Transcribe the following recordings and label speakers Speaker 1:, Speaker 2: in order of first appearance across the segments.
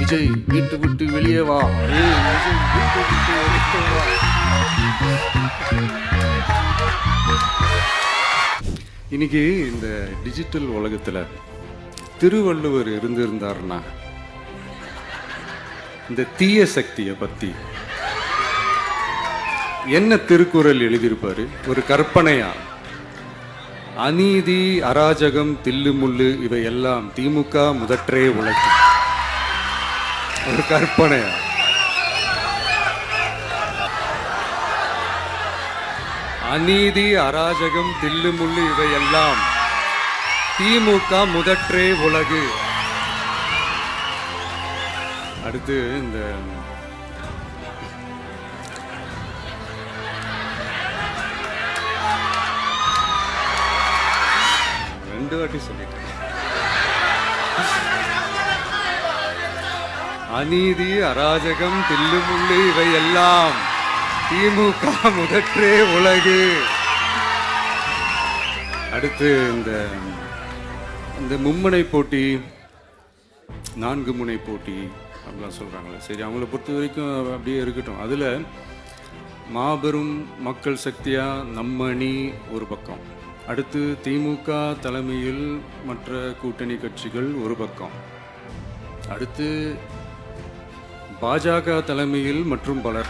Speaker 1: விஜய் வீட்டு விட்டு வெளியே வா, விஜய் வீட்டு விட்டு வெளியே வா. இன்னைக்கு இந்த டிஜிட்டல் உலகத்துல திருவள்ளுவர் இருந்திருந்தாருன்னா இந்த தீய சக்தியை பத்தி என்ன திருக்குறள் எழுதியிருப்பாரு? ஒரு கற்பனையா, அநீதி, அராஜகம், தில்லுமுள்ளு இவையெல்லாம் திமுக முதற்றே உலகு. ஒரு கற்பனையா, அநீதி, அராஜகம், தில்லுமுள்ளு இவையெல்லாம் திமுக முதற்றே உலகு. அடுத்து இந்த ரெண்டு வாட்டி சொல்லிட்டேன். அநீதி, அராஜகம், தில்லுமுள்ளு இவையெல்லாம் திமுக முதற்றே உலகு. அடுத்து இந்த மும்முனை போட்டி, 4 முனை போட்டி அப்படிலாம் சொல்றாங்களே, சரி அவங்கள பொறுத்த வரைக்கும் அப்படியே இருக்கட்டும். அதுல மாபெரும் மக்கள் சக்தியா நம்ம அணி ஒரு பக்கம், அடுத்து திமுக தலைமையில் மற்ற கூட்டணி கட்சிகள் ஒரு பக்கம், அடுத்து பாஜக தலைமையில் மற்றும் பலர்.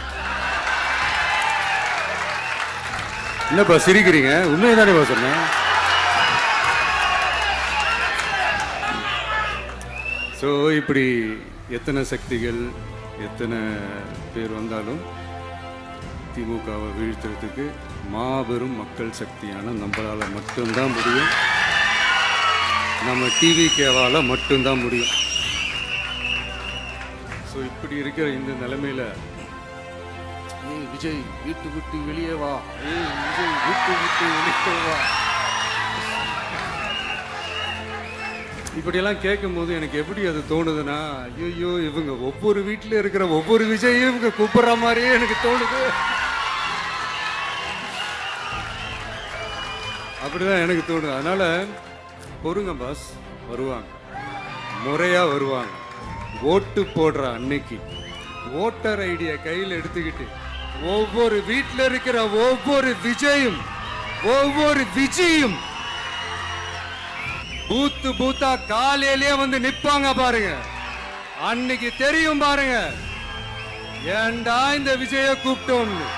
Speaker 1: என்னப்பா சிரிக்கிறீங்க? உண்மைதானே சொன்னேன். ஸோ இப்படி எத்தனை சக்திகள், எத்தனை பேர் வந்தாலும் திமுகவை வீழ்த்துறதுக்கு மாபெரும் மக்கள் சக்தியான நம்மளால் மட்டும்தான் முடியும். நம்ம டிவிகேவால் மட்டும்தான் முடியும். ஸோ இப்படி இருக்கிற இந்த நிலைமையில விஜய் வீட்டு விட்டு வெளியே வா, விஜய் வீட்டு விட்டு வெளியே வா, இப்படியெல்லாம் கேட்கும் போது எனக்கு எப்படி அது தோணுதுன்னா, ஐயோ இவங்க ஒவ்வொரு வீட்டில் இருக்கிற ஒவ்வொரு விஜயும் இவங்க கூப்பிடுற மாதிரியே எனக்கு தோணுது. அப்படிதான் எனக்கு தோணுது. அதனால பொறுங்க பாஸ், வருவாங்க, முறையா வருவாங்க. ஓட்டு போடுற அன்னைக்கு ஓட்டர் ஐடியை கையில் எடுத்துக்கிட்டு ஒவ்வொரு வீட்டில் இருக்கிற ஒவ்வொரு விஜயும் பூத்தா காலையிலேயே வந்து நிப்பாங்க பாருங்க. அன்னைக்கு தெரியும் பாருங்க, ஏண்டா இந்த விஜய கூப்பிட்டோம்னு.